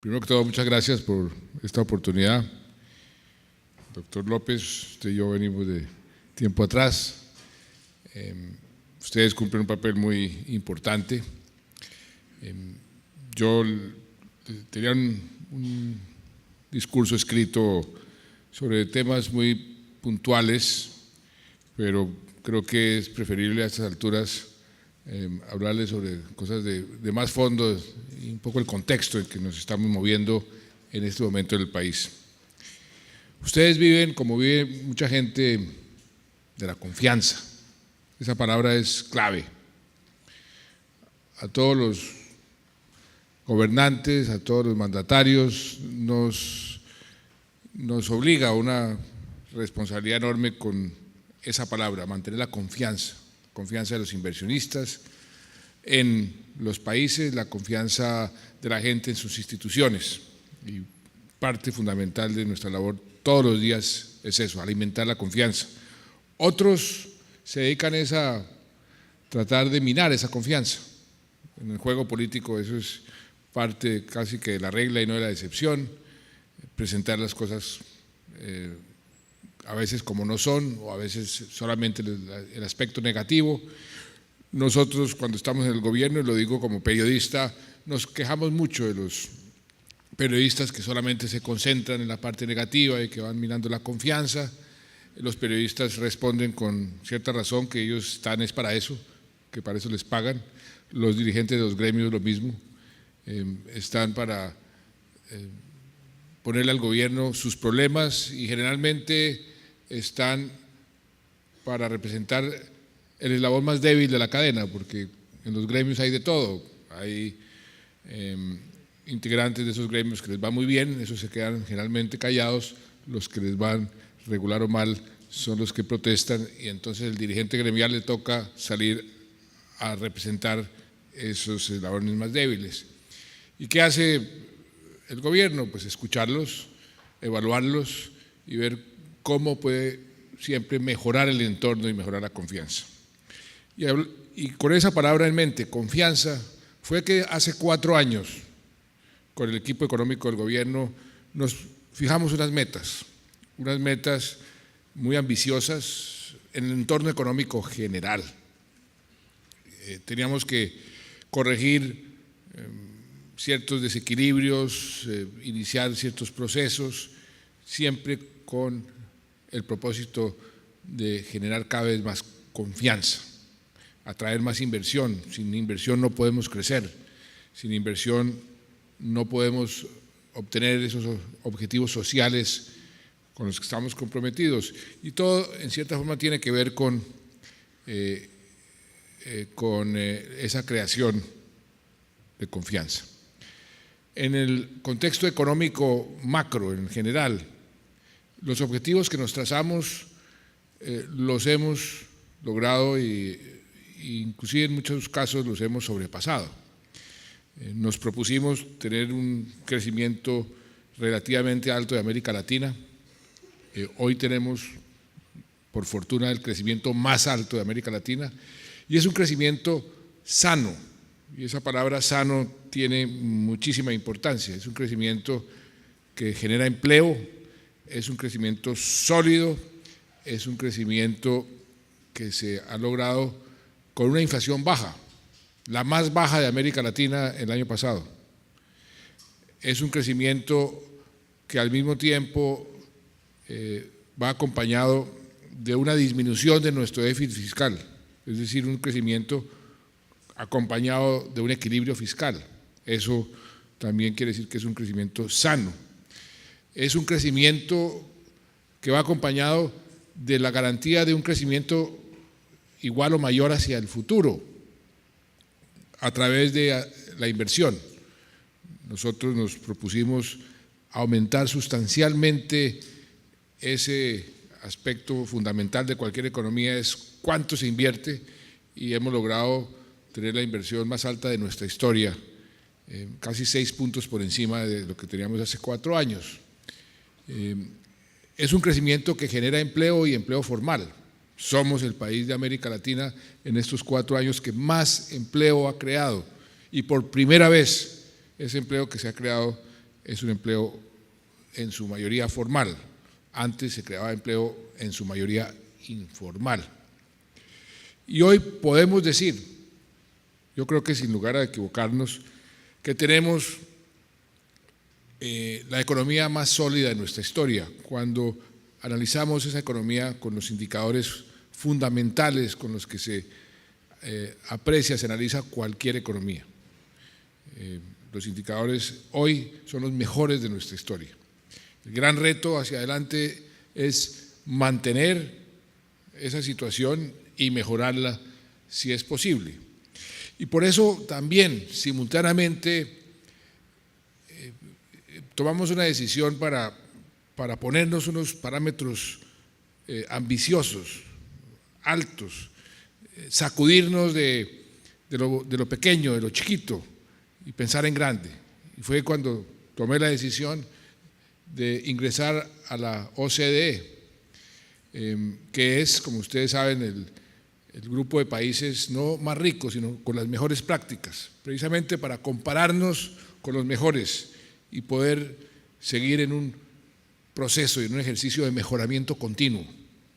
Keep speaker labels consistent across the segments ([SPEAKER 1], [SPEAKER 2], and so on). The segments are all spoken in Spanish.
[SPEAKER 1] Primero que todo, muchas gracias por esta oportunidad. Doctor López, usted y yo venimos de tiempo atrás. Ustedes cumplen un papel muy importante. Yo tenía un discurso escrito sobre temas muy puntuales, pero creo que es preferible a estas alturas hablarles sobre cosas de más fondo y un poco el contexto en que nos estamos moviendo en este momento en el país. Ustedes viven, como vive mucha gente, de la confianza. Esa palabra es clave. A todos los gobernantes, a todos los mandatarios, nos obliga a una responsabilidad enorme con esa palabra, mantener la confianza de los inversionistas en los países, la confianza de la gente en sus instituciones. Y parte fundamental de nuestra labor todos los días es eso, alimentar la confianza. Otros se dedican a tratar de minar esa confianza. En el juego político eso es parte casi que de la regla y no de la excepción, presentar las cosas a veces como no son, o a veces solamente el aspecto negativo. Nosotros, cuando estamos en el gobierno, y lo digo como periodista, nos quejamos mucho de los periodistas que solamente se concentran en la parte negativa y que van minando la confianza. Los periodistas responden con cierta razón que ellos están es para eso, que para eso les pagan. Los dirigentes de los gremios lo mismo, están para ponerle al gobierno sus problemas y generalmente están para representar el eslabón más débil de la cadena, porque en los gremios hay de todo. Hay integrantes de esos gremios que les va muy bien, esos se quedan generalmente callados, los que les van regular o mal son los que protestan y entonces el dirigente gremial le toca salir a representar esos eslabones más débiles. ¿Y qué hace el gobierno? Pues escucharlos, evaluarlos y ver cómo puede siempre mejorar el entorno y mejorar la confianza. Y con esa palabra en mente, confianza, fue que hace 4 años, con el equipo económico del gobierno, nos fijamos unas metas muy ambiciosas en el entorno económico general. Teníamos que corregir ciertos desequilibrios, iniciar ciertos procesos, siempre con el propósito de generar cada vez más confianza, atraer más inversión. Sin inversión no podemos crecer, sin inversión no podemos obtener esos objetivos sociales con los que estamos comprometidos. Y todo, en cierta forma, tiene que ver con esa creación de confianza. En el contexto económico macro, en general, los objetivos que nos trazamos los hemos logrado e inclusive en muchos casos los hemos sobrepasado. Nos propusimos tener un crecimiento relativamente alto de América Latina. Hoy tenemos, por fortuna, el crecimiento más alto de América Latina y es un crecimiento sano. Y esa palabra sano tiene muchísima importancia. Es un crecimiento que genera empleo, es un crecimiento sólido, es un crecimiento que se ha logrado con una inflación baja, la más baja de América Latina el año pasado. Es un crecimiento que al mismo tiempo va acompañado de una disminución de nuestro déficit fiscal, es decir, un crecimiento acompañado de un equilibrio fiscal. Eso también quiere decir que es un crecimiento sano. Es un crecimiento que va acompañado de la garantía de un crecimiento igual o mayor hacia el futuro, a través de la inversión. Nosotros nos propusimos aumentar sustancialmente ese aspecto fundamental de cualquier economía, es cuánto se invierte, y hemos logrado tener la inversión más alta de nuestra historia, casi 6 puntos por encima de lo que teníamos hace 4 años. Es un crecimiento que genera empleo y empleo formal. Somos el país de América Latina en estos 4 años que más empleo ha creado y por primera vez ese empleo que se ha creado es un empleo en su mayoría formal. Antes se creaba empleo en su mayoría informal. Y hoy podemos decir, yo creo que sin lugar a equivocarnos, que tenemos la economía más sólida de nuestra historia. Cuando analizamos esa economía con los indicadores fundamentales con los que se aprecia, se analiza cualquier economía. Los indicadores hoy son los mejores de nuestra historia. El gran reto hacia adelante es mantener esa situación y mejorarla si es posible. Y por eso también, simultáneamente, tomamos una decisión para ponernos unos parámetros ambiciosos, altos, sacudirnos de lo pequeño, de lo chiquito y pensar en grande. Y fue cuando tomé la decisión de ingresar a la OCDE, que es, como ustedes saben, el grupo de países no más ricos, sino con las mejores prácticas, precisamente para compararnos con los mejores y poder seguir en un proceso y en un ejercicio de mejoramiento continuo,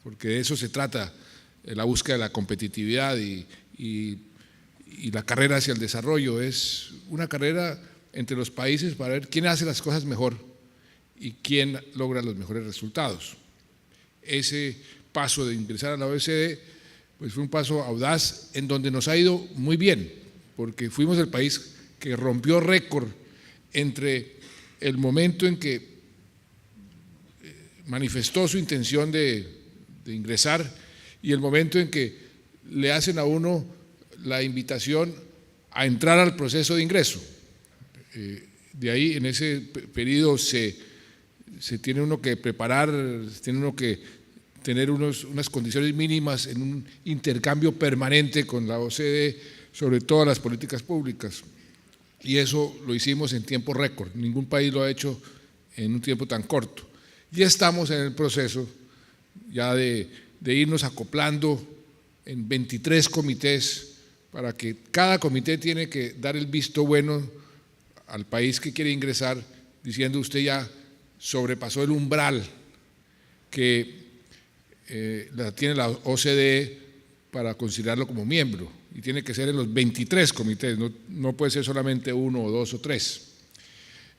[SPEAKER 1] porque de eso se trata la búsqueda de la competitividad y la carrera hacia el desarrollo. Es una carrera entre los países para ver quién hace las cosas mejor y quién logra los mejores resultados. Ese paso de ingresar a la OECD pues fue un paso audaz en donde nos ha ido muy bien, porque fuimos el país que rompió récord entre el momento en que manifestó su intención de ingresar y el momento en que le hacen a uno la invitación a entrar al proceso de ingreso. De ahí, en ese periodo, se tiene uno que preparar, tiene uno que tener unas condiciones mínimas en un intercambio permanente con la OCDE sobre todas las políticas públicas. Y eso lo hicimos en tiempo récord, ningún país lo ha hecho en un tiempo tan corto. Y estamos en el proceso ya de irnos acoplando en 23 comités para que cada comité tiene que dar el visto bueno al país que quiere ingresar, diciendo usted ya sobrepasó el umbral que tiene la OCDE para considerarlo como miembro, y tiene que ser en los 23 comités, no puede ser solamente uno o dos o tres.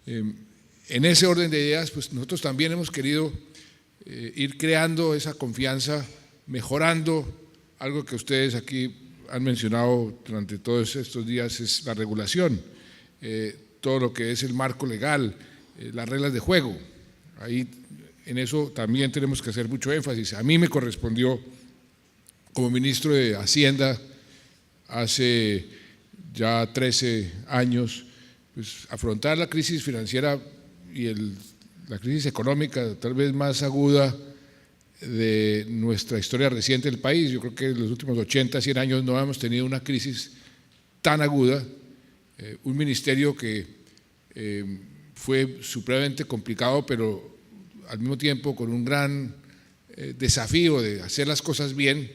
[SPEAKER 1] En ese orden de ideas, pues nosotros también hemos querido ir creando esa confianza, mejorando algo que ustedes aquí han mencionado durante todos estos días, es la regulación, todo lo que es el marco legal, las reglas de juego. Ahí en eso también tenemos que hacer mucho énfasis. A mí me correspondió, como ministro de Hacienda, hace ya 13 años, pues, afrontar la crisis financiera y la crisis económica tal vez más aguda de nuestra historia reciente del país. Yo creo que en los últimos 80, 100 años no hemos tenido una crisis tan aguda, un ministerio que fue supremamente complicado, pero al mismo tiempo con un gran desafío de hacer las cosas bien.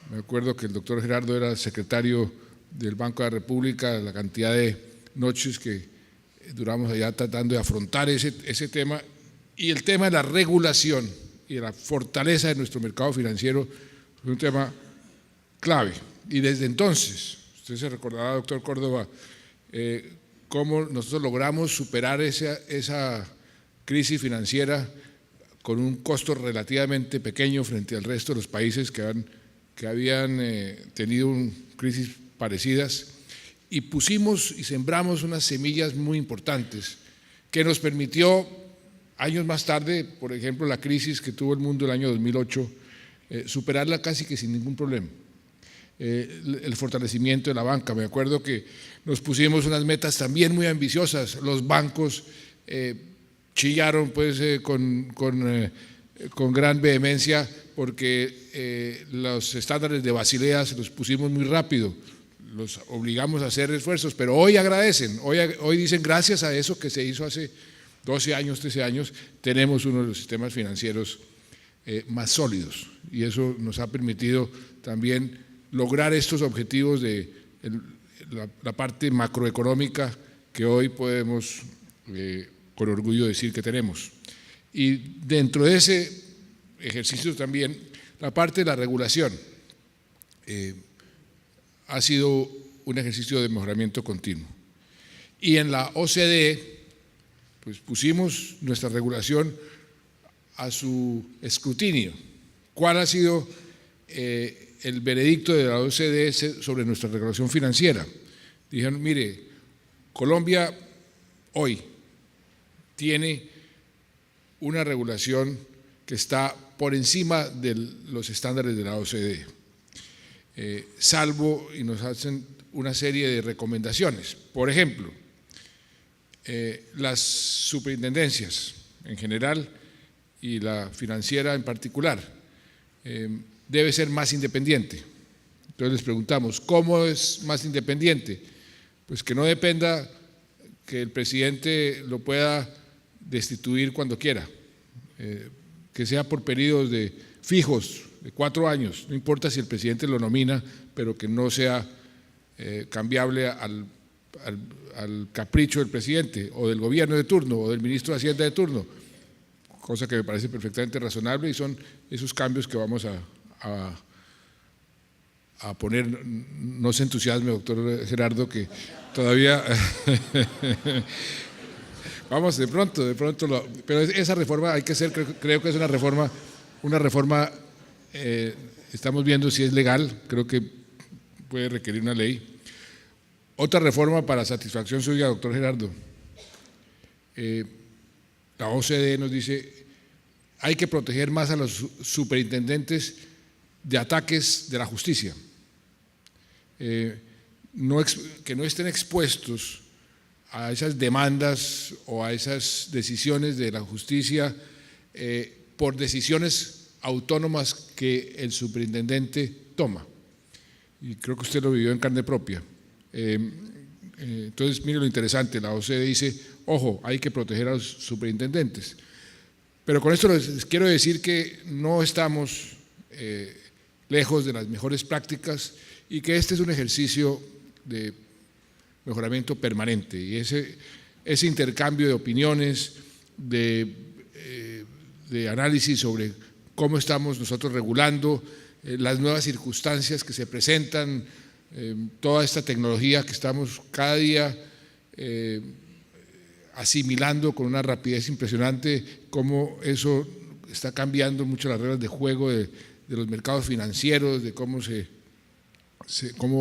[SPEAKER 1] Me acuerdo que el doctor Gerardo era secretario del Banco de la República, la cantidad de noches que duramos allá tratando de afrontar ese tema, y el tema de la regulación y de la fortaleza de nuestro mercado financiero fue un tema clave. Y desde entonces, usted se recordará, doctor Córdoba, cómo nosotros logramos superar esa crisis financiera con un costo relativamente pequeño frente al resto de los países que habían tenido crisis parecidas, y pusimos y sembramos unas semillas muy importantes que nos permitió años más tarde, por ejemplo la crisis que tuvo el mundo el año 2008, superarla casi que sin ningún problema. El fortalecimiento de la banca, me acuerdo que nos pusimos unas metas también muy ambiciosas, los bancos chillaron pues con gran vehemencia porque los estándares de Basilea se los pusimos muy rápido, los obligamos a hacer esfuerzos, pero hoy agradecen, hoy dicen gracias a eso que se hizo hace 12 años, 13 años, tenemos uno de los sistemas financieros más sólidos, y eso nos ha permitido también lograr estos objetivos de la parte macroeconómica que hoy podemos con orgullo decir que tenemos. Y dentro de ese ejercicio también, la parte de la regulación ha sido un ejercicio de mejoramiento continuo. Y en la OCDE, pues pusimos nuestra regulación a su escrutinio. ¿Cuál ha sido el veredicto de la OCDE sobre nuestra regulación financiera? Dijeron, mire, Colombia hoy tiene una regulación que está por encima de los estándares de la OCDE, salvo y nos hacen una serie de recomendaciones. Por ejemplo, las superintendencias en general y la financiera en particular debe ser más independiente. Entonces les preguntamos, ¿cómo es más independiente? Pues que no dependa que el presidente lo pueda destituir cuando quiera, que sea por periodos fijos de 4 años, no importa si el presidente lo nomina, pero que no sea cambiable al capricho del presidente o del gobierno de turno o del ministro de Hacienda de turno, cosa que me parece perfectamente razonable, y son esos cambios que vamos a poner. No se entusiasme, doctor Gerardo, que todavía vamos de pronto, pero esa reforma hay que hacer, creo que es una reforma, estamos viendo si es legal, creo que puede requerir una ley. Otra reforma para satisfacción suya, doctor Gerardo, la OCDE nos dice, hay que proteger más a los superintendentes de ataques de la justicia, que no estén expuestos a esas demandas o a esas decisiones de la justicia por decisiones autónomas que el superintendente toma. Y creo que usted lo vivió en carne propia. Entonces, mire lo interesante, la OCDE dice, ojo, hay que proteger a los superintendentes. Pero con esto les quiero decir que no estamos lejos de las mejores prácticas y que este es un ejercicio de mejoramiento permanente, y ese intercambio de opiniones, de análisis sobre cómo estamos nosotros regulando, las nuevas circunstancias que se presentan, toda esta tecnología que estamos cada día asimilando con una rapidez impresionante, cómo eso está cambiando mucho las reglas de juego de los mercados financieros, de cómo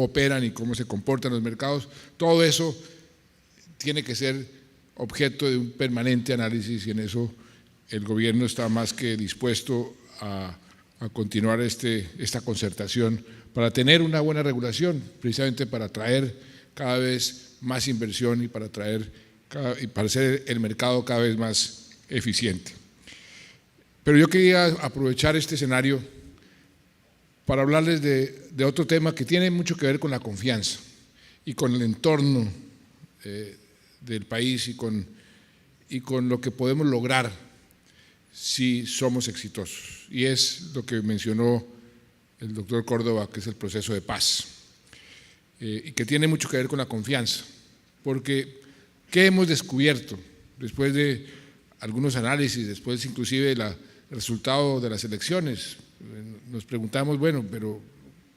[SPEAKER 1] operan y cómo se comportan los mercados. Todo eso tiene que ser objeto de un permanente análisis, y en eso el gobierno está más que dispuesto a continuar esta concertación para tener una buena regulación, precisamente para atraer cada vez más inversión y para hacer el mercado cada vez más eficiente. Pero yo quería aprovechar este escenario para hablarles de otro tema que tiene mucho que ver con la confianza y con el entorno del país y con lo que podemos lograr si somos exitosos. Y es lo que mencionó el doctor Córdoba, que es el proceso de paz, y que tiene mucho que ver con la confianza. Porque, ¿qué hemos descubierto después de algunos análisis, después inclusive del resultado de las elecciones? Nos preguntamos, bueno, pero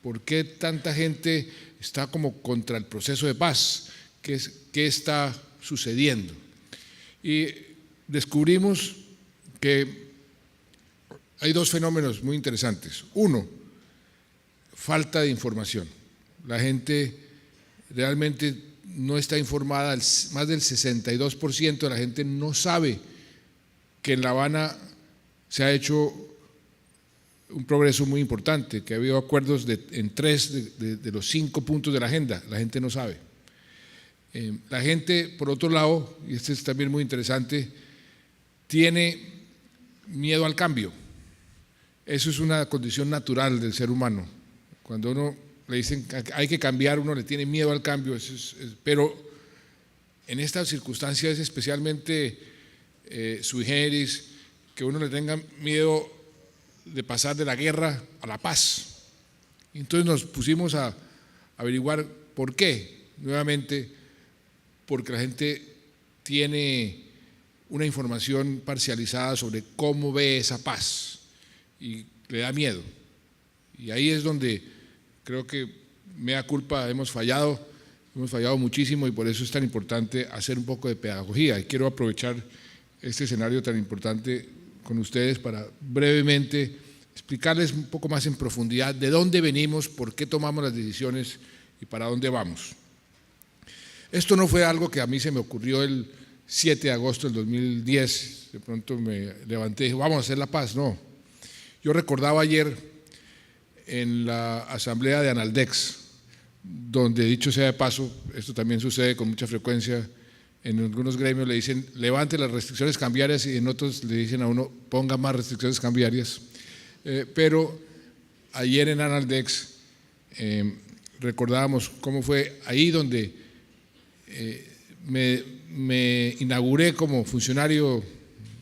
[SPEAKER 1] ¿por qué tanta gente está como contra el proceso de paz? ¿Qué está sucediendo? Y descubrimos que hay 2 fenómenos muy interesantes. Uno, falta de información. La gente realmente no está informada, más del 62% de la gente no sabe que en La Habana se ha hecho un progreso muy importante, que ha habido acuerdos en 3 de los 5 puntos de la agenda. La gente no sabe. La gente, por otro lado, y este es también muy interesante, tiene miedo al cambio. Eso es una condición natural del ser humano. Cuando uno le dicen que hay que cambiar, uno le tiene miedo al cambio, pero en estas circunstancias es especialmente sui generis que uno le tenga miedo de pasar de la guerra a la paz. Entonces nos pusimos a averiguar por qué. Nuevamente, porque la gente tiene una información parcializada sobre cómo ve esa paz y le da miedo. Y ahí es donde creo que mea culpa hemos fallado muchísimo, y por eso es tan importante hacer un poco de pedagogía. Y quiero aprovechar este escenario tan importante con ustedes para brevemente explicarles un poco más en profundidad de dónde venimos, por qué tomamos las decisiones y para dónde vamos. Esto no fue algo que a mí se me ocurrió el 7 de agosto del 2010, de pronto me levanté y dije, vamos a hacer la paz. No, yo recordaba ayer en la asamblea de Analdex, donde, dicho sea de paso, esto también sucede con mucha frecuencia, en algunos gremios le dicen levante las restricciones cambiarias y en otros le dicen a uno ponga más restricciones cambiarias, pero ayer en Analdex recordábamos cómo fue ahí donde me inauguré como funcionario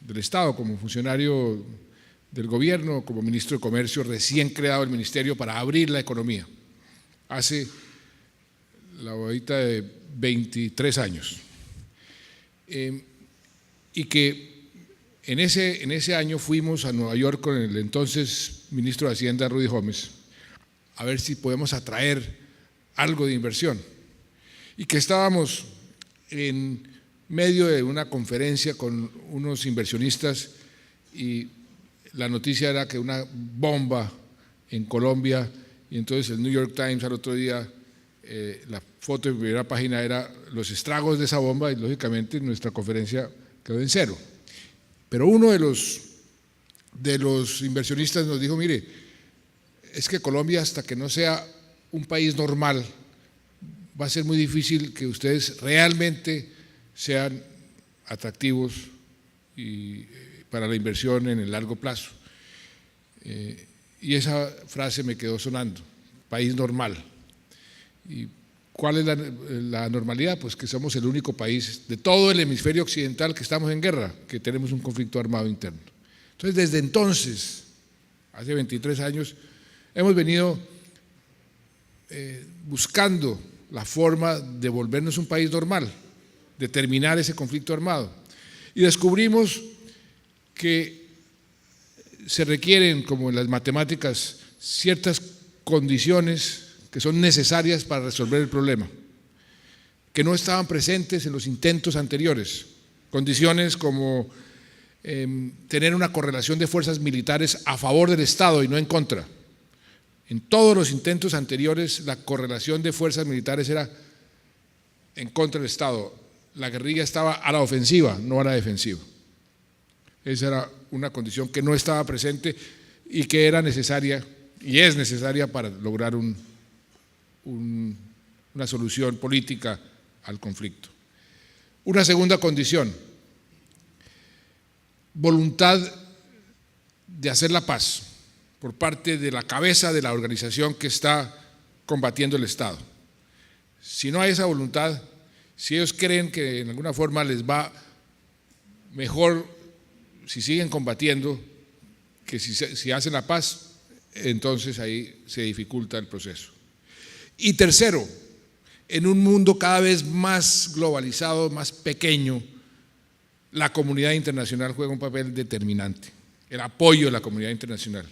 [SPEAKER 1] del Estado, como funcionario del gobierno, como ministro de Comercio, recién creado el ministerio para abrir la economía, hace la bodita de 23 años. Y que en ese año fuimos a Nueva York con el entonces ministro de Hacienda, Rudy Gómez, a ver si podemos atraer algo de inversión. Y que estábamos en medio de una conferencia con unos inversionistas y la noticia era que una bomba en Colombia, y entonces el New York Times al otro día, la foto de primera página era los estragos de esa bomba, y lógicamente nuestra conferencia quedó en cero. Pero uno de los inversionistas nos dijo, mire, es que Colombia, hasta que no sea un país normal, va a ser muy difícil que ustedes realmente sean atractivos para la inversión en el largo plazo. Y esa frase me quedó sonando, país normal. ¿Y cuál es la normalidad? Pues que somos el único país de todo el hemisferio occidental que estamos en guerra, que tenemos un conflicto armado interno. Entonces, desde entonces, hace 23 años, hemos venido buscando la forma de volvernos un país normal, de terminar ese conflicto armado. Y descubrimos que se requieren, como en las matemáticas, ciertas condiciones que son necesarias para resolver el problema, que no estaban presentes en los intentos anteriores. Condiciones como tener una correlación de fuerzas militares a favor del Estado y no en contra. En todos los intentos anteriores la correlación de fuerzas militares era en contra del Estado. La guerrilla estaba a la ofensiva, no a la defensiva. Esa era una condición que no estaba presente y que era necesaria y es necesaria para lograr una solución política al conflicto. Una segunda condición, voluntad de hacer la paz por parte de la cabeza de la organización que está combatiendo el Estado. Si no hay esa voluntad, si ellos creen que en alguna forma les va mejor si siguen combatiendo que si hacen la paz, entonces ahí se dificulta el proceso. Y tercero, en un mundo cada vez más globalizado, más pequeño, la comunidad internacional juega un papel determinante, el apoyo de la comunidad internacional.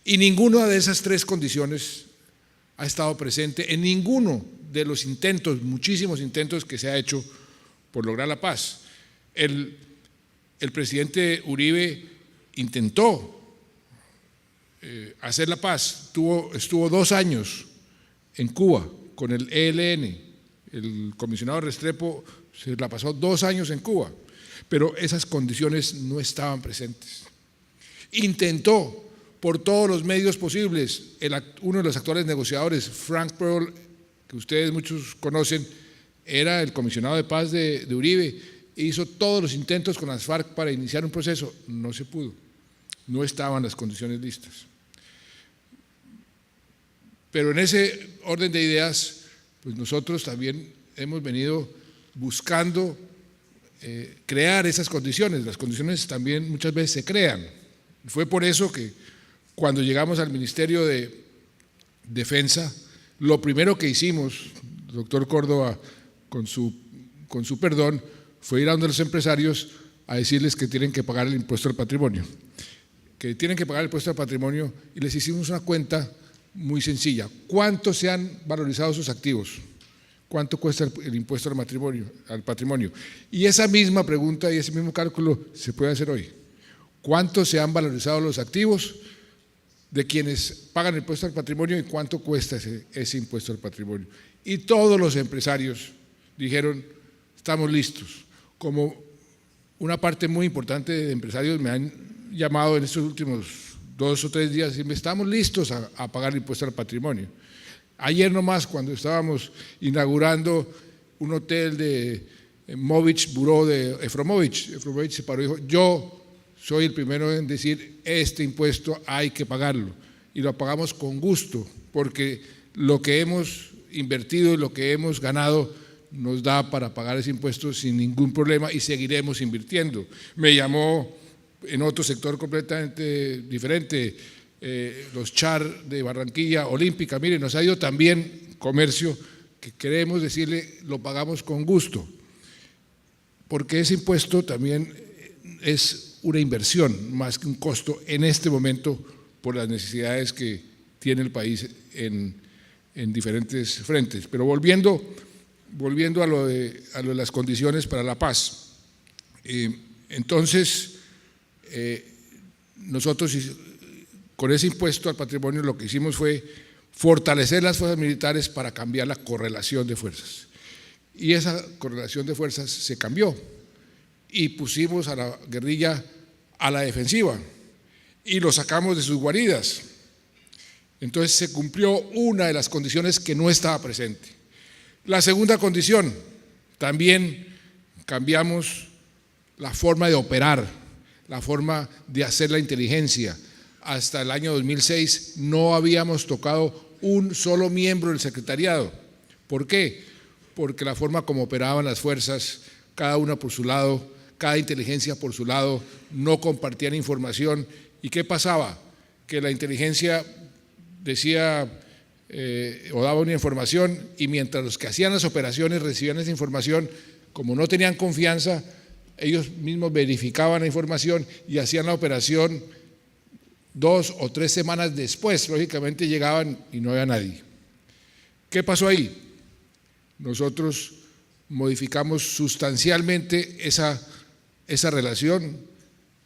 [SPEAKER 1] Y ninguna de esas tres condiciones ha estado presente en ninguno de los intentos, muchísimos intentos que se ha hecho por lograr la paz. El presidente Uribe intentó hacer la paz, estuvo 2 años en Cuba con el ELN, el comisionado Restrepo se la pasó 2 años en Cuba, pero esas condiciones no estaban presentes. Intentó por todos los medios posibles, uno de los actuales negociadores, Frank Pearl, que ustedes muchos conocen, era el comisionado de paz de Uribe, hizo todos los intentos con las FARC para iniciar un proceso, no se pudo, no estaban las condiciones listas. Pero en ese orden de ideas, pues nosotros también hemos venido buscando crear esas condiciones. Las condiciones también muchas veces se crean. Fue por eso que cuando llegamos al Ministerio de Defensa, lo primero que hicimos, doctor Córdoba, con su perdón, fue ir a donde los empresarios a decirles que tienen que pagar el impuesto al patrimonio, y les hicimos una cuenta muy sencilla. ¿Cuánto se han valorizado sus activos? ¿Cuánto cuesta el impuesto al patrimonio? Y esa misma pregunta y ese mismo cálculo se puede hacer hoy. ¿Cuánto se han valorizado los activos de quienes pagan el impuesto al patrimonio y cuánto cuesta ese impuesto al patrimonio? Y todos los empresarios dijeron, estamos listos. Como una parte muy importante de empresarios me han llamado en estos últimos 2 o 3 días y diciendo, estamos listos a pagar el impuesto al patrimonio. Ayer nomás, cuando estábamos inaugurando un hotel de Movich Bureau de Efromovich se paró y dijo, yo soy el primero en decir, este impuesto hay que pagarlo, y lo pagamos con gusto, porque lo que hemos invertido y lo que hemos ganado nos da para pagar ese impuesto sin ningún problema y seguiremos invirtiendo. Me llamó en otro sector completamente diferente, los Char de Barranquilla, Olímpica, mire, nos ha ido también comercio, que queremos decirle, lo pagamos con gusto, porque ese impuesto también es una inversión más que un costo en este momento por las necesidades que tiene el país en diferentes frentes. Pero volviendo a lo de las condiciones para la paz, entonces nosotros con ese impuesto al patrimonio lo que hicimos fue fortalecer las fuerzas militares para cambiar la correlación de fuerzas. Y esa correlación de fuerzas se cambió y pusimos a la guerrilla a la defensiva y lo sacamos de sus guaridas. Entonces se cumplió una de las condiciones que no estaba presente. La segunda condición, también cambiamos la forma de operar, la forma de hacer la inteligencia. Hasta el año 2006 no habíamos tocado un solo miembro del secretariado. ¿Por qué? Porque la forma como operaban las fuerzas, cada una por su lado, cada inteligencia por su lado, no compartían información. ¿Y qué pasaba? Que la inteligencia decía o daba una información y mientras los que hacían las operaciones recibían esa información, como no tenían confianza, ellos mismos verificaban la información y hacían la operación 2 o 3 semanas después, lógicamente llegaban y no había nadie. ¿Qué pasó ahí? Nosotros modificamos sustancialmente esa relación,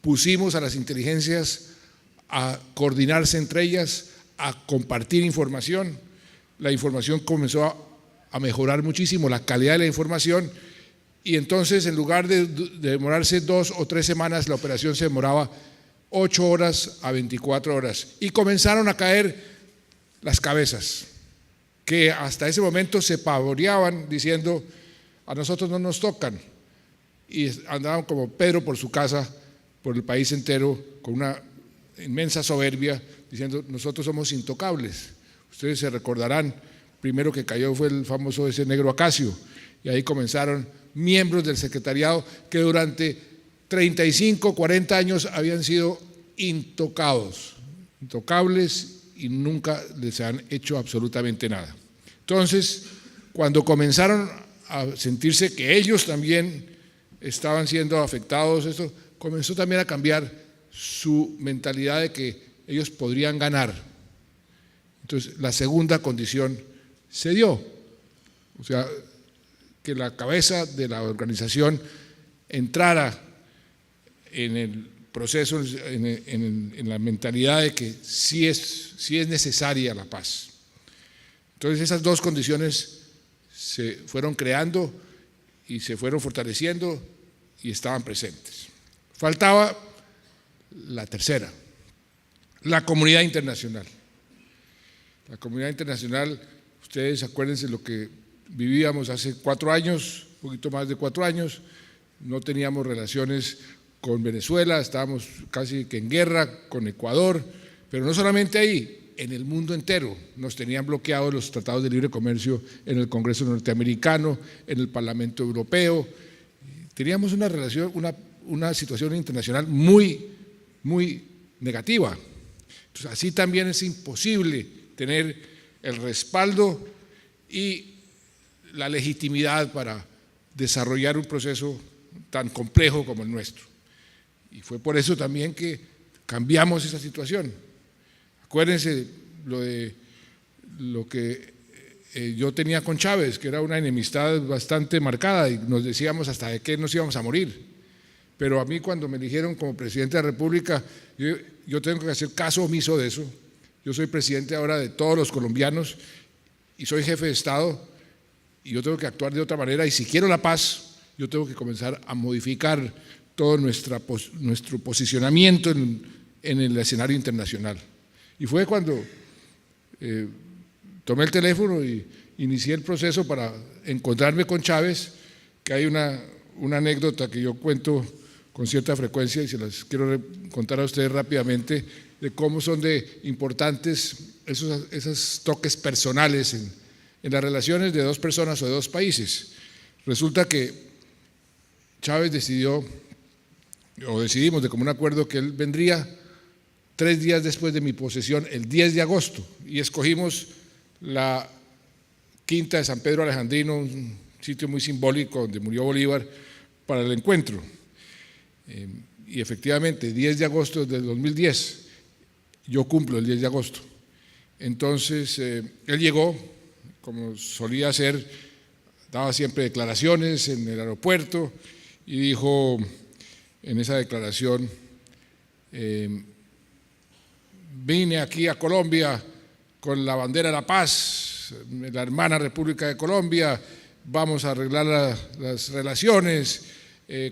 [SPEAKER 1] pusimos a las inteligencias a coordinarse entre ellas, a compartir información. La información comenzó a mejorar muchísimo, la calidad de la información, y entonces en lugar de demorarse 2 o 3 semanas, la operación se demoraba 8 horas a 24 horas y comenzaron a caer las cabezas que hasta ese momento se pavoneaban diciendo a nosotros no nos tocan, y andaban como Pedro por su casa, por el país entero, con una inmensa soberbia, diciendo nosotros somos intocables. Ustedes se recordarán, primero que cayó fue el famoso ese negro Acacio, y ahí comenzaron miembros del secretariado que durante 35, 40 años habían sido intocables y nunca les han hecho absolutamente nada. Entonces, cuando comenzaron a sentirse que ellos también estaban siendo afectados, esto comenzó también a cambiar su mentalidad de que ellos podrían ganar. Entonces, la segunda condición se dio, o sea, que la cabeza de la organización entrara en el proceso, en la mentalidad de que sí es necesaria la paz. Entonces esas dos condiciones se fueron creando y se fueron fortaleciendo y estaban presentes. Faltaba la tercera, la comunidad internacional. La comunidad internacional, ustedes acuérdense lo que vivíamos hace 4 años, un poquito más de 4 años, no teníamos relaciones con Venezuela, estábamos casi que en guerra con Ecuador, pero no solamente ahí, en el mundo entero nos tenían bloqueados los tratados de libre comercio en el Congreso norteamericano, en el Parlamento Europeo. Teníamos una relación, una situación internacional muy, muy negativa. Entonces, así también es imposible tener el respaldo y la legitimidad para desarrollar un proceso tan complejo como el nuestro. Y fue por eso también que cambiamos esa situación. Acuérdense lo que yo tenía con Chávez, que era una enemistad bastante marcada y nos decíamos hasta de qué nos íbamos a morir. Pero a mí cuando me eligieron como presidente de la República, yo tengo que hacer caso omiso de eso. Yo soy presidente ahora de todos los colombianos y soy jefe de Estado y yo tengo que actuar de otra manera, y si quiero la paz, yo tengo que comenzar a modificar todo nuestro posicionamiento en el escenario internacional. Y fue cuando tomé el teléfono y inicié el proceso para encontrarme con Chávez, que hay una anécdota que yo cuento con cierta frecuencia y se las quiero contar a ustedes rápidamente, de cómo son de importantes esos toques personales en las relaciones de dos personas o de dos países. Resulta que Chávez decidimos de común acuerdo que él vendría 3 días después de mi posesión, el 10 de agosto, y escogimos la Quinta de San Pedro Alejandrino, un sitio muy simbólico donde murió Bolívar, para el encuentro. Y efectivamente, 10 de agosto del 2010, yo cumplo el 10 de agosto. Entonces, él llegó, como solía hacer, daba siempre declaraciones en el aeropuerto y dijo en esa declaración: vine aquí a Colombia con la bandera de la paz, la hermana República de Colombia, vamos a arreglar las relaciones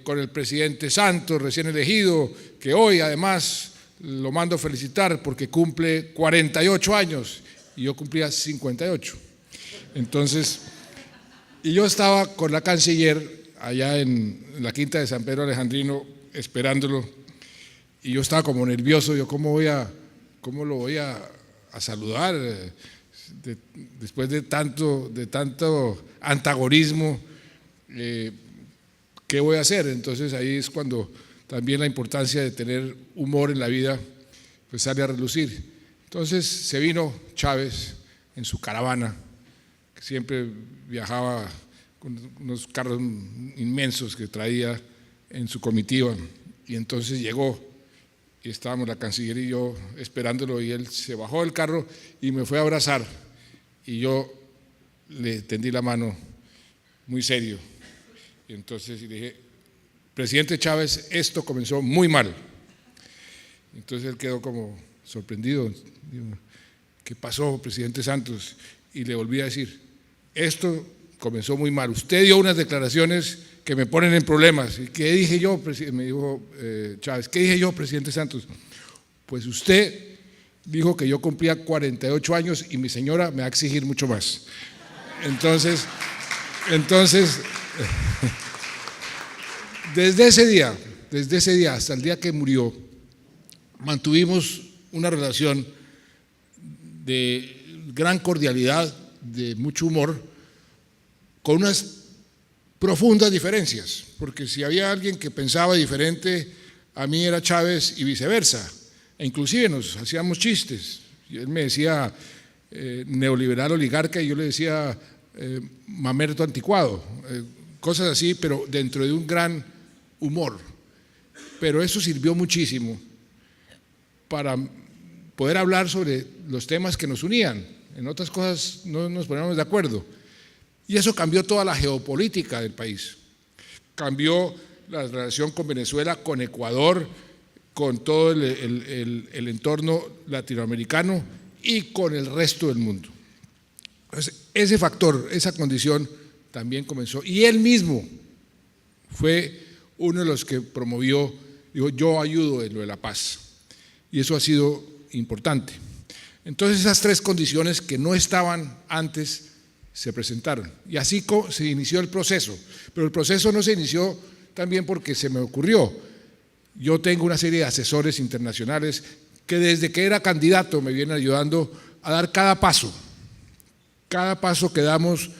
[SPEAKER 1] con el presidente Santos, recién elegido, que hoy además lo mando a felicitar porque cumple 48 años y yo cumplía 58. Entonces, y yo estaba con la canciller allá en la Quinta de San Pedro Alejandrino esperándolo, y yo estaba como nervioso, yo cómo lo voy a saludar después de tanto antagonismo, ¿qué voy a hacer? Entonces ahí es cuando también la importancia de tener humor en la vida pues sale a relucir. Entonces se vino Chávez en su caravana, que siempre viajaba con unos carros inmensos que traía en su comitiva, y entonces llegó y estábamos la canciller y yo esperándolo, y él se bajó del carro y me fue a abrazar y yo le tendí la mano muy serio, y entonces le dije: presidente Chávez, esto comenzó muy mal. Entonces él quedó como sorprendido. Digo: ¿qué pasó, presidente Santos? Y le volví a decir: esto comenzó muy mal, usted dio unas declaraciones que me ponen en problemas. ¿Y qué dije yo? Me dijo Chávez: ¿qué dije yo, presidente Santos? Pues usted dijo que yo cumplía 48 años y mi señora me va a exigir mucho más. Entonces desde ese día hasta el día que murió, mantuvimos una relación de gran cordialidad, de mucho humor, con unas profundas diferencias, porque si había alguien que pensaba diferente a mí era Chávez y viceversa, e inclusive nos hacíamos chistes. Y él me decía neoliberal oligarca y yo le decía mamerto anticuado, cosas así, pero dentro de un gran humor. Pero eso sirvió muchísimo para poder hablar sobre los temas que nos unían. En otras cosas no nos poníamos de acuerdo. Y eso cambió toda la geopolítica del país. Cambió la relación con Venezuela, con Ecuador, con todo el entorno latinoamericano y con el resto del mundo. Entonces, ese factor, esa condición también comenzó. Y él mismo fue uno de los que promovió, dijo: yo ayudo en lo de la paz. Y eso ha sido importante. Entonces esas 3 condiciones que no estaban antes se presentaron. Y así se inició el proceso. Pero el proceso no se inició también porque se me ocurrió. Yo tengo una serie de asesores internacionales que desde que era candidato me vienen ayudando a dar cada paso. Cada paso que damos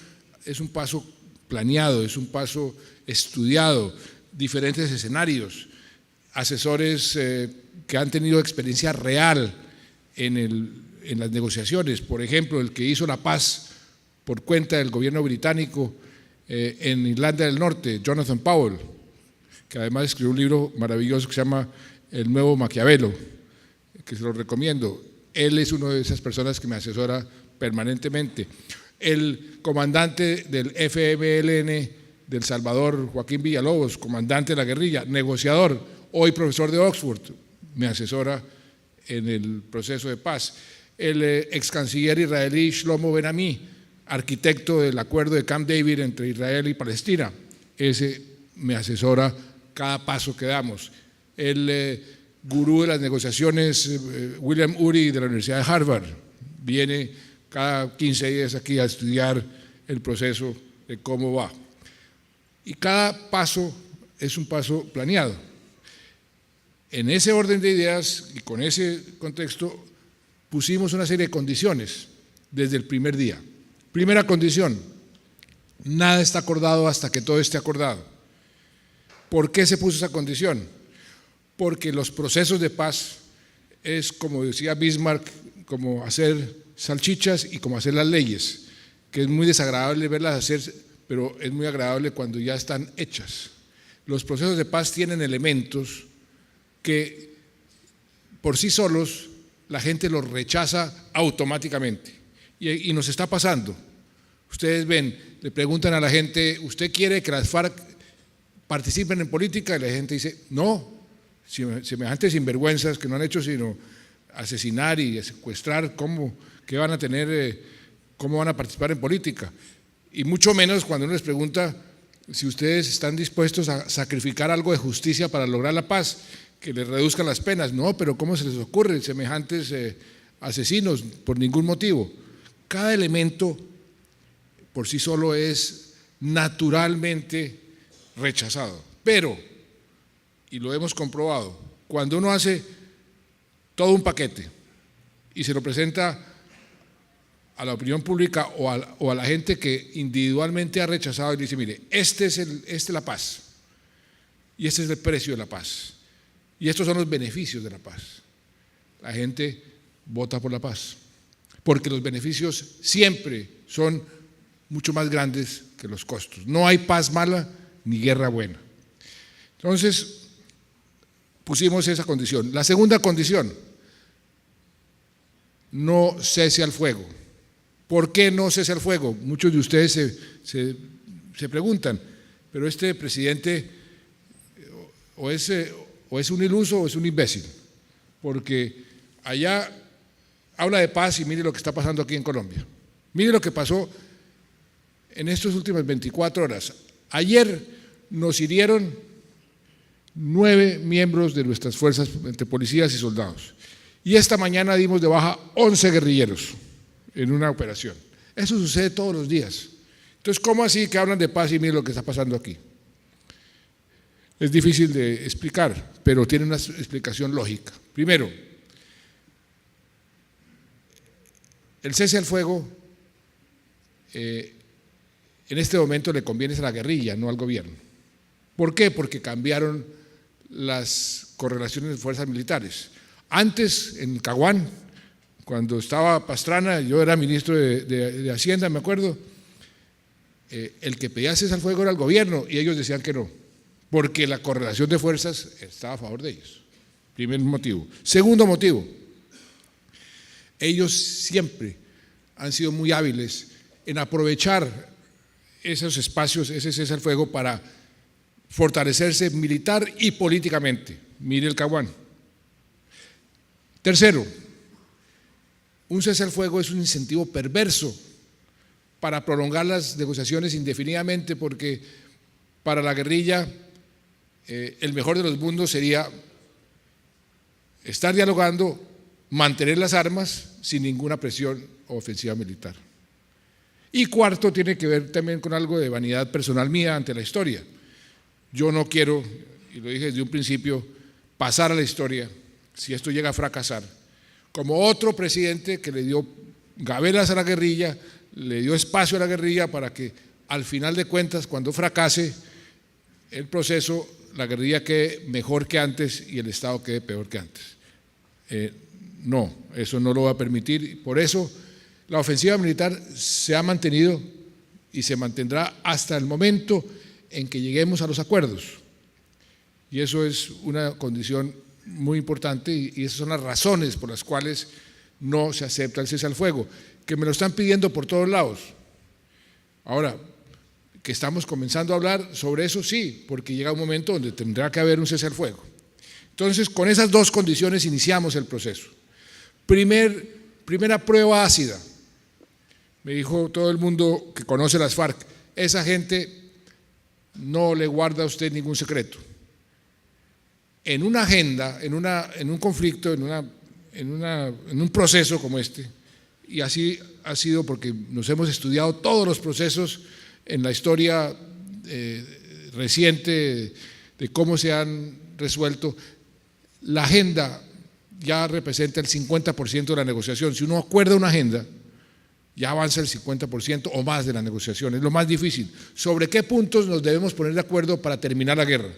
[SPEAKER 1] es un paso planeado, es un paso estudiado, diferentes escenarios, asesores que han tenido experiencia real en las negociaciones. Por ejemplo, el que hizo la paz por cuenta del gobierno británico en Irlanda del Norte, Jonathan Powell, que además escribió un libro maravilloso que se llama El Nuevo Maquiavelo, que se lo recomiendo. Él es una de esas personas que me asesora permanentemente. El comandante del FMLN de El Salvador, Joaquín Villalobos, comandante de la guerrilla, negociador, hoy profesor de Oxford, me asesora en el proceso de paz. El ex canciller israelí Shlomo Ben-Ami, arquitecto del acuerdo de Camp David entre Israel y Palestina, ese me asesora cada paso que damos. El gurú de las negociaciones, William Ury, de la Universidad de Harvard, viene cada 15 días aquí a estudiar el proceso de cómo va. Y cada paso es un paso planeado. En ese orden de ideas y con ese contexto pusimos una serie de condiciones desde el primer día. Primera condición: nada está acordado hasta que todo esté acordado. ¿Por qué se puso esa condición? Porque los procesos de paz es, como decía Bismarck, como hacer salchichas y como hacer las leyes, que es muy desagradable verlas hacer, pero es muy agradable cuando ya están hechas. Los procesos de paz tienen elementos que por sí solos la gente los rechaza automáticamente y nos está pasando. Ustedes ven, le preguntan a la gente: ¿usted quiere que las FARC participen en política? Y la gente dice: no, semejantes sinvergüenzas que no han hecho sino asesinar y secuestrar, ¿qué van a tener? ¿Cómo van a participar en política? Y mucho menos cuando uno les pregunta si ustedes están dispuestos a sacrificar algo de justicia para lograr la paz, que les reduzcan las penas. No, pero ¿cómo se les ocurre semejantes asesinos? Por ningún motivo. Cada elemento por sí solo es naturalmente rechazado. Pero, y lo hemos comprobado, cuando uno hace todo un paquete y se lo presenta a la opinión pública o a la gente que individualmente ha rechazado y dice: mire, esta es la paz y este es el precio de la paz y estos son los beneficios de la paz, la gente vota por la paz, porque los beneficios siempre son mucho más grandes que los costos. No hay paz mala ni guerra buena. Entonces pusimos esa condición. La segunda condición: no cese al fuego. ¿Por qué no cese al fuego? Muchos de ustedes se preguntan, pero este presidente o es un iluso o es un imbécil, porque allá habla de paz y mire lo que está pasando aquí en Colombia. Mire lo que pasó en estas últimas 24 horas. Ayer nos hirieron 9 miembros de nuestras fuerzas, entre policías y soldados, y esta mañana dimos de baja 11 guerrilleros en una operación. Eso sucede todos los días. Entonces, ¿cómo así que hablan de paz y miren lo que está pasando aquí? Es difícil de explicar, pero tiene una explicación lógica. Primero, el cese al fuego en este momento le conviene a la guerrilla, no al gobierno. ¿Por qué? Porque cambiaron las correlaciones de fuerzas militares. Antes, en Caguán, cuando estaba Pastrana, yo era ministro de Hacienda, me acuerdo, el que pedía cese al fuego era el gobierno y ellos decían que no, porque la correlación de fuerzas estaba a favor de ellos. Primer motivo. Segundo motivo: ellos siempre han sido muy hábiles en aprovechar esos espacios, ese cese al fuego, para fortalecerse militar y políticamente. Mire el Caguán. Tercero, un cese al fuego es un incentivo perverso para prolongar las negociaciones indefinidamente, porque para la guerrilla el mejor de los mundos sería estar dialogando, mantener las armas sin ninguna presión o ofensiva militar. Y cuarto, tiene que ver también con algo de vanidad personal mía ante la historia. Yo no quiero, y lo dije desde un principio, pasar a la historia, si esto llega a fracasar, como otro presidente que le dio gabelas a la guerrilla, le dio espacio a la guerrilla para que al final de cuentas, cuando fracase el proceso, la guerrilla quede mejor que antes y el Estado quede peor que antes. No, eso no lo va a permitir. Por eso la ofensiva militar se ha mantenido y se mantendrá hasta el momento en que lleguemos a los acuerdos. Y eso es una condición muy importante y esas son las razones por las cuales no se acepta el cese al fuego, que me lo están pidiendo por todos lados. Ahora, que estamos comenzando a hablar sobre eso, sí, porque llega un momento donde tendrá que haber un cese al fuego. Entonces, con esas dos condiciones iniciamos el proceso. Primera prueba ácida. Me dijo todo el mundo que conoce las FARC, esa gente no le guarda a usted ningún secreto. En una agenda, en un conflicto, en un proceso como este, y así ha sido porque nos hemos estudiado todos los procesos en la historia reciente de cómo se han resuelto, la agenda ya representa el 50% de la negociación. Si uno acuerda una agenda, ya avanza el 50% o más de la negociación, es lo más difícil. ¿Sobre qué puntos nos debemos poner de acuerdo para terminar la guerra?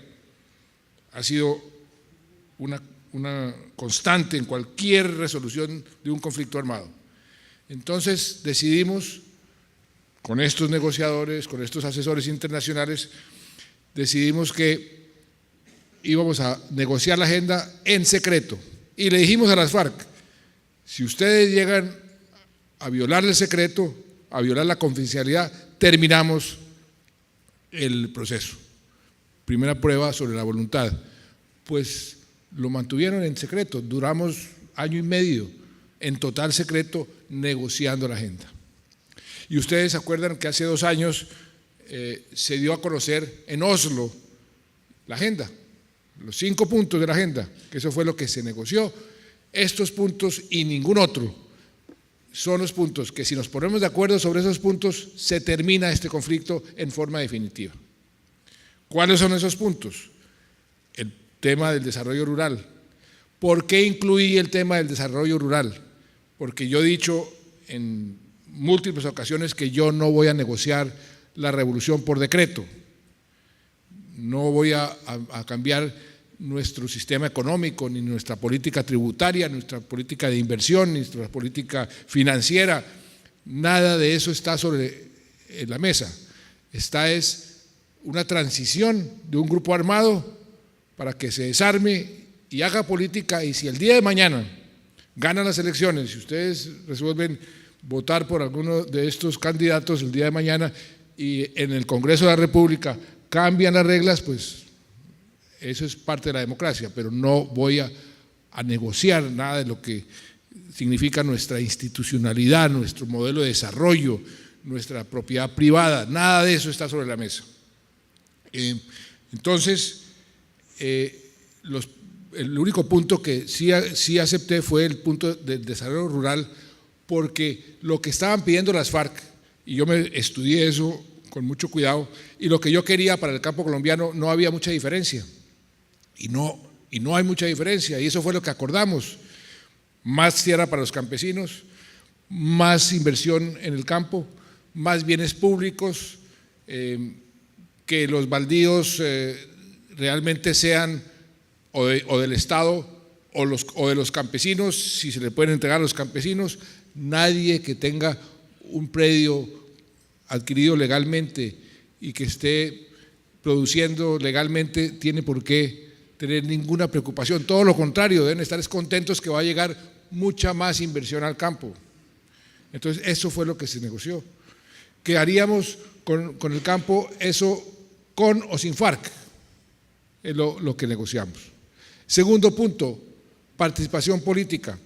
[SPEAKER 1] Ha sido una constante en cualquier resolución de un conflicto armado. Entonces decidimos, con estos negociadores, con estos asesores internacionales, decidimos que íbamos a negociar la agenda en secreto. Y le dijimos a las FARC, si ustedes llegan a violar el secreto, a violar la confidencialidad, terminamos el proceso. Primera prueba sobre la voluntad. Pues lo mantuvieron en secreto, duramos año y medio en total secreto negociando la agenda. Y ustedes se acuerdan que hace 2 años se dio a conocer en Oslo la agenda, los 5 puntos de la agenda, que eso fue lo que se negoció. Estos puntos y ningún otro son los puntos que, si nos ponemos de acuerdo sobre esos puntos, se termina este conflicto en forma definitiva. ¿Cuáles son esos puntos? El tema del desarrollo rural. ¿Por qué incluí el tema del desarrollo rural? Porque yo he dicho en múltiples ocasiones que yo no voy a negociar la revolución por decreto. No voy a cambiar nuestro sistema económico, ni nuestra política tributaria, nuestra política de inversión, ni nuestra política financiera. Nada de eso está sobre la mesa. Esta es una transición de un grupo armado para que se desarme y haga política, y si el día de mañana ganan las elecciones, si ustedes resuelven votar por alguno de estos candidatos el día de mañana y en el Congreso de la República cambian las reglas, pues eso es parte de la democracia, pero no voy a negociar nada de lo que significa nuestra institucionalidad, nuestro modelo de desarrollo, nuestra propiedad privada, nada de eso está sobre la mesa. Entonces, el único punto que sí acepté fue el punto del desarrollo rural, porque lo que estaban pidiendo las FARC, y yo me estudié eso con mucho cuidado, y lo que yo quería para el campo colombiano no había mucha diferencia, y no hay mucha diferencia, y eso fue lo que acordamos: más tierra para los campesinos, más inversión en el campo, más bienes públicos, que los baldíos realmente sean o del Estado o de los campesinos, si se le pueden entregar a los campesinos. Nadie que tenga un predio adquirido legalmente y que esté produciendo legalmente tiene por qué tener ninguna preocupación. Todo lo contrario, deben estar contentos que va a llegar mucha más inversión al campo. Entonces, eso fue lo que se negoció. ¿Qué haríamos con el campo? Eso con o sin FARC, es lo que negociamos. Segundo punto, participación política.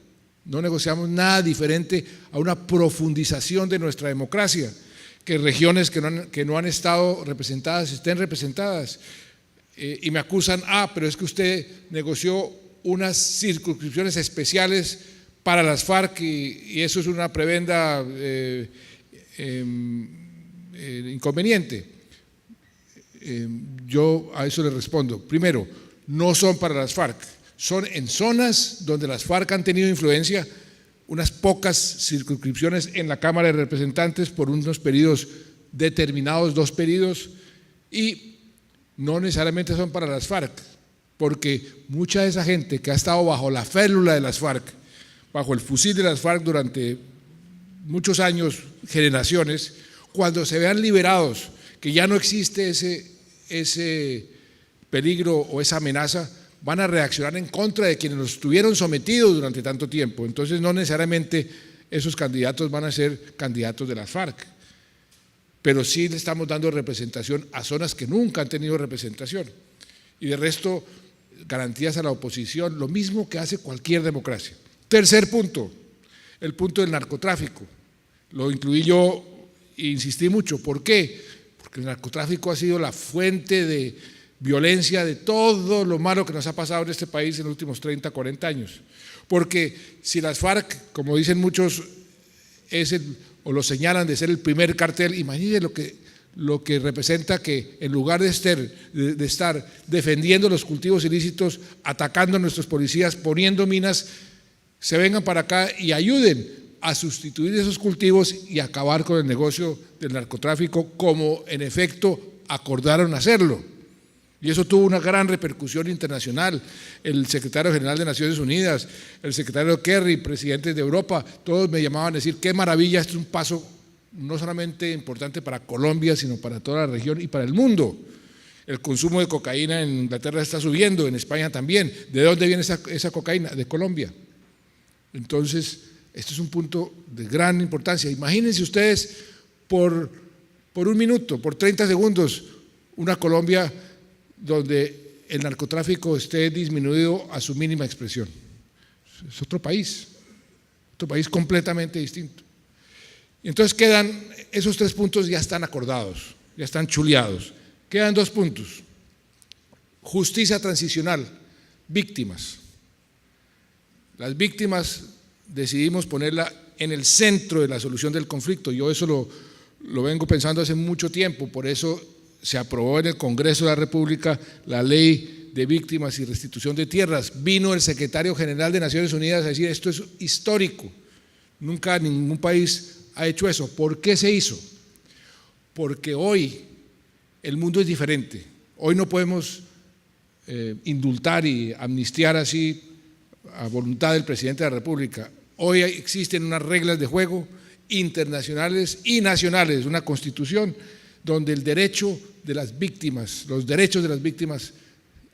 [SPEAKER 1] No negociamos nada diferente a una profundización de nuestra democracia, que regiones que no han estado representadas estén representadas. Y me acusan, pero es que usted negoció unas circunscripciones especiales para las FARC y eso es una prebenda inconveniente. Yo a eso le respondo. Primero, no son para las FARC, son en zonas donde las FARC han tenido influencia, unas pocas circunscripciones en la Cámara de Representantes por unos periodos determinados, 2 periodos, y no necesariamente son para las FARC, porque mucha de esa gente que ha estado bajo la férula de las FARC, bajo el fusil de las FARC durante muchos años, generaciones, cuando se vean liberados, que ya no existe ese peligro o esa amenaza, van a reaccionar en contra de quienes los tuvieron sometidos durante tanto tiempo. Entonces no necesariamente esos candidatos van a ser candidatos de las FARC, pero sí le estamos dando representación a zonas que nunca han tenido representación. Y de resto, garantías a la oposición, lo mismo que hace cualquier democracia. Tercer punto, el punto del narcotráfico. Lo incluí yo e insistí mucho. ¿Por qué? Porque el narcotráfico ha sido la fuente de violencia de todo lo malo que nos ha pasado en este país en los últimos 30, 40 años. Porque si las FARC, como dicen muchos, o lo señalan de ser el primer cartel, imagínense lo que representa que en lugar de estar defendiendo los cultivos ilícitos, atacando a nuestros policías, poniendo minas, se vengan para acá y ayuden a sustituir esos cultivos y acabar con el negocio del narcotráfico, como en efecto acordaron hacerlo. Y eso tuvo una gran repercusión internacional. El secretario general de Naciones Unidas, el secretario Kerry, presidentes de Europa, todos me llamaban a decir qué maravilla, esto es un paso no solamente importante para Colombia, sino para toda la región y para el mundo. El consumo de cocaína en Inglaterra está subiendo, en España también. ¿De dónde viene esa cocaína? De Colombia. Entonces, esto es un punto de gran importancia. Imagínense ustedes por un minuto, por 30 segundos, una Colombia donde el narcotráfico esté disminuido a su mínima expresión. Es otro país completamente distinto. Y entonces quedan, esos 3 puntos ya están acordados, ya están chuleados. Quedan 2 puntos. Justicia transicional, víctimas. Las víctimas decidimos ponerla en el centro de la solución del conflicto. Yo eso lo vengo pensando hace mucho tiempo, por eso se aprobó en el Congreso de la República la Ley de Víctimas y Restitución de Tierras. Vino el secretario general de Naciones Unidas a decir esto es histórico, nunca ningún país ha hecho eso. ¿Por qué se hizo? Porque hoy el mundo es diferente. Hoy no podemos indultar y amnistiar así a voluntad del presidente de la República. Hoy existen unas reglas de juego internacionales y nacionales, una constitución donde el derecho de las víctimas, los derechos de las víctimas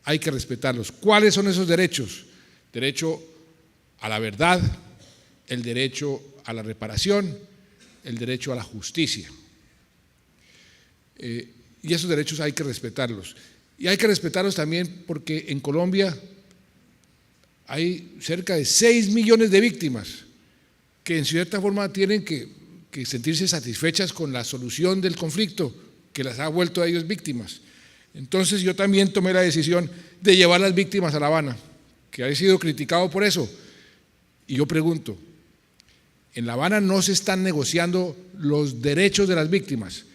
[SPEAKER 1] hay que respetarlos. ¿Cuáles son esos derechos? Derecho a la verdad, el derecho a la reparación, el derecho a la justicia. Y esos derechos hay que respetarlos. Y hay que respetarlos también porque en Colombia hay cerca de 6 millones de víctimas que en cierta forma tienen que sentirse satisfechas con la solución del conflicto que las ha vuelto a ellos víctimas. Entonces yo también tomé la decisión de llevar las víctimas a La Habana, que ha sido criticado por eso. Y yo pregunto, en La Habana no se están negociando los derechos de las víctimas.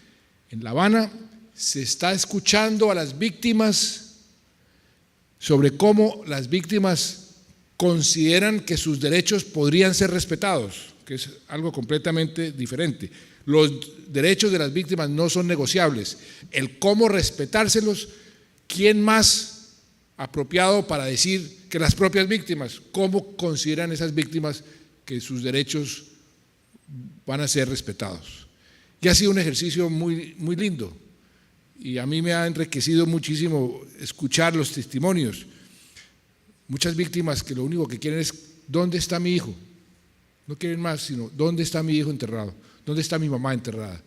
[SPEAKER 1] En La Habana se está escuchando a las víctimas sobre cómo las víctimas consideran que sus derechos podrían ser respetados, que es algo completamente diferente. Los derechos de las víctimas no son negociables. El cómo respetárselos, ¿quién más apropiado para decir que las propias víctimas? ¿Cómo consideran esas víctimas que sus derechos van a ser respetados? Y ha sido un ejercicio muy, muy lindo. Y a mí me ha enriquecido muchísimo escuchar los testimonios. Muchas víctimas que lo único que quieren es ¿dónde está mi hijo? No quieren más, sino ¿dónde está mi hijo enterrado? ¿Dónde está mi mamá enterrada?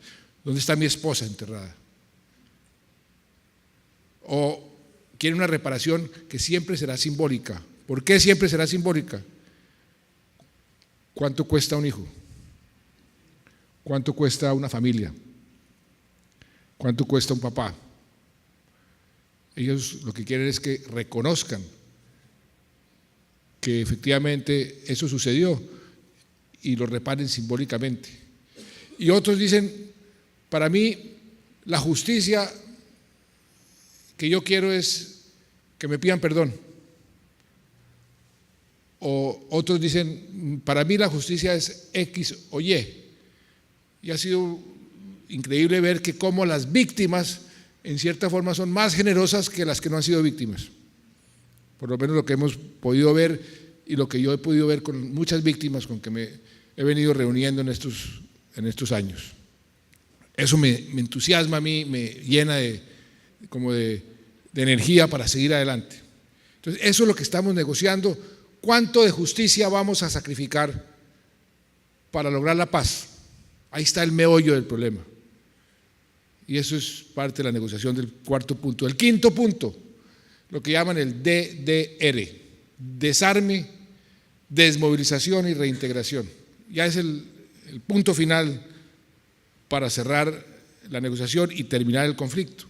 [SPEAKER 1] ¿Dónde está mi esposa enterrada? O quieren una reparación que siempre será simbólica. ¿Por qué siempre será simbólica? ¿Cuánto cuesta un hijo? ¿Cuánto cuesta una familia? ¿Cuánto cuesta un papá? Ellos lo que quieren es que reconozcan que efectivamente eso sucedió y lo reparen simbólicamente. Y otros dicen, para mí la justicia que yo quiero es que me pidan perdón. O otros dicen, para mí la justicia es X o Y. Y ha sido increíble ver que cómo las víctimas en cierta forma son más generosas que las que no han sido víctimas. Por lo menos lo que hemos podido ver y lo que yo he podido ver con muchas víctimas con que me he venido reuniendo en estos años. Eso me entusiasma a mí, me llena de de energía para seguir adelante. Entonces, eso es lo que estamos negociando. ¿Cuánto de justicia vamos a sacrificar para lograr la paz? Ahí está el meollo del problema. Y eso es parte de la negociación del cuarto punto. El quinto punto, lo que llaman el DDR, desarme, desmovilización y reintegración. Ya es el punto final para cerrar la negociación y terminar el conflicto.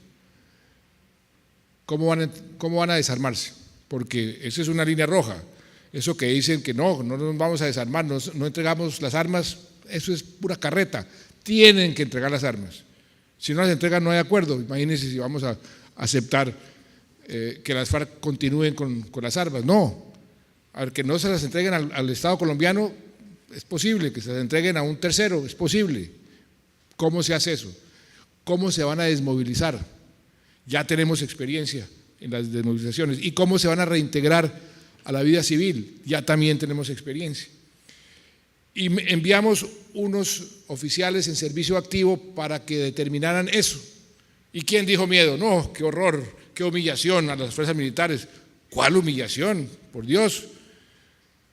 [SPEAKER 1] ¿Cómo van a desarmarse? Porque esa es una línea roja. Eso que dicen que no nos vamos a desarmar, no entregamos las armas, eso es pura carreta. Tienen que entregar las armas. Si no las entregan no hay acuerdo. Imagínense si vamos a aceptar que las FARC continúen con las armas. No, a ver, que no se las entreguen al Estado colombiano es posible, que se las entreguen a un tercero es posible. ¿Cómo se hace eso? ¿Cómo se van a desmovilizar? Ya tenemos experiencia en las desmovilizaciones. ¿Y cómo se van a reintegrar a la vida civil? Ya también tenemos experiencia. Y enviamos unos oficiales en servicio activo para que determinaran eso. ¿Y quién dijo miedo? No, qué horror, qué humillación a las fuerzas militares. ¿Cuál humillación? Por Dios.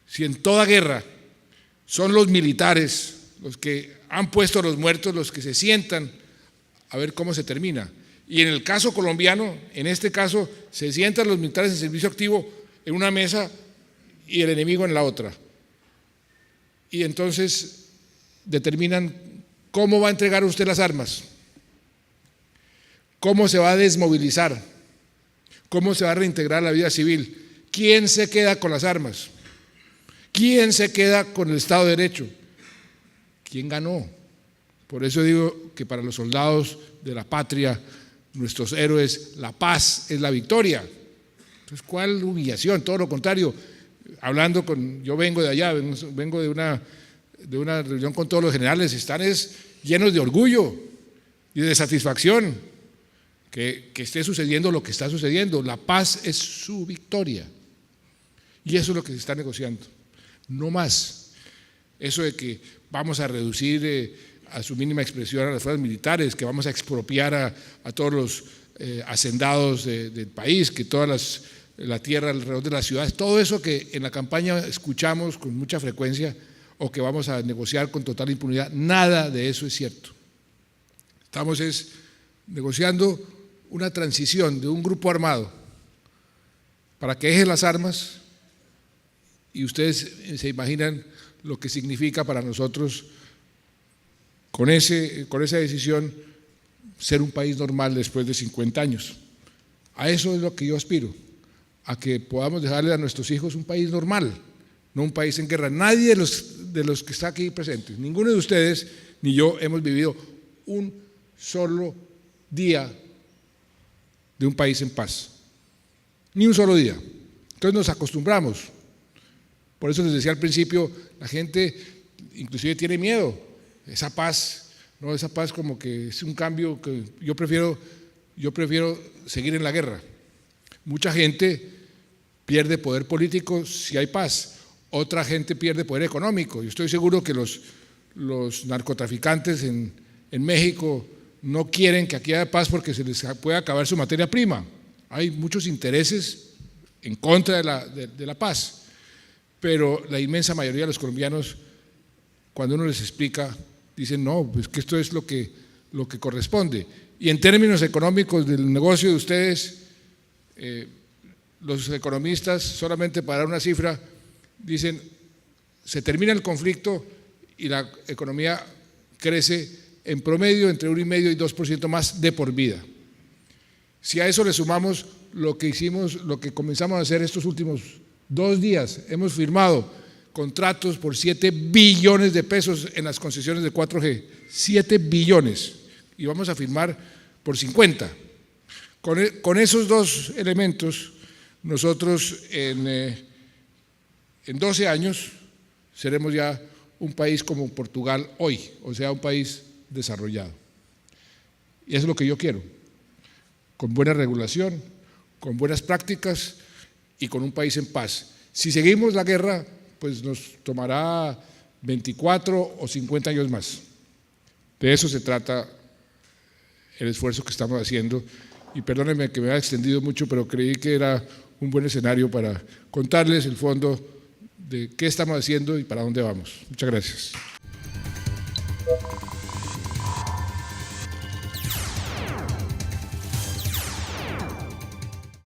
[SPEAKER 1] Si en toda guerra son los militares los que han puesto a los muertos, los que se sientan a ver cómo se termina. Y en el caso colombiano, en este caso, se sientan los militares en servicio activo en una mesa y el enemigo en la otra. Y entonces determinan cómo va a entregar usted las armas, cómo se va a desmovilizar, cómo se va a reintegrar a la vida civil, quién se queda con las armas, quién se queda con el Estado de Derecho, quién ganó. Por eso digo que para los soldados de la patria, nuestros héroes, la paz es la victoria. Entonces, ¿cuál humillación? Todo lo contrario. Yo vengo de allá, vengo de una reunión con todos los generales, están llenos de orgullo y de satisfacción que esté sucediendo lo que está sucediendo. La paz es su victoria. Y eso es lo que se está negociando. No más. Eso de que vamos a reducir a su mínima expresión a las fuerzas militares, que vamos a expropiar a todos los hacendados del país, que la tierra alrededor de las ciudades, todo eso que en la campaña escuchamos con mucha frecuencia o que vamos a negociar con total impunidad, nada de eso es cierto. Estamos negociando una transición de un grupo armado para que deje las armas y ustedes se imaginan lo que significa para nosotros con esa decisión ser un país normal después de 50 años. A eso es lo que yo aspiro, a que podamos dejarle a nuestros hijos un país normal, no un país en guerra. Nadie de los que está aquí presentes, ninguno de ustedes ni yo hemos vivido un solo día de un país en paz, ni un solo día. Entonces nos acostumbramos. Por eso les decía al principio, la gente inclusive tiene miedo. Esa paz como que es un cambio que yo prefiero seguir en la guerra. Mucha gente pierde poder político si hay paz, otra gente pierde poder económico. Yo estoy seguro que los narcotraficantes en México no quieren que aquí haya paz porque se les puede acabar su materia prima. Hay muchos intereses en contra de la paz, pero la inmensa mayoría de los colombianos, cuando uno les explica, dicen no, pues que esto es lo que corresponde. Y en términos económicos del negocio de ustedes, los economistas, solamente para dar una cifra, dicen se termina el conflicto y la economía crece en promedio entre 1,5 y 2% más de por vida. Si a eso le sumamos lo que comenzamos a hacer estos últimos 2 días, hemos firmado contratos por 7 billones de pesos en las concesiones de 4G, 7 billones, y vamos a firmar por 50. Con esos dos elementos, nosotros en 12 años seremos ya un país como Portugal hoy, o sea, un país desarrollado. Y eso es lo que yo quiero, con buena regulación, con buenas prácticas y con un país en paz. Si seguimos la guerra, pues nos tomará 24 o 50 años más. De eso se trata el esfuerzo que estamos haciendo y perdónenme que me haya extendido mucho, pero creí que era un buen escenario para contarles el fondo de qué estamos haciendo y para dónde vamos. Muchas gracias.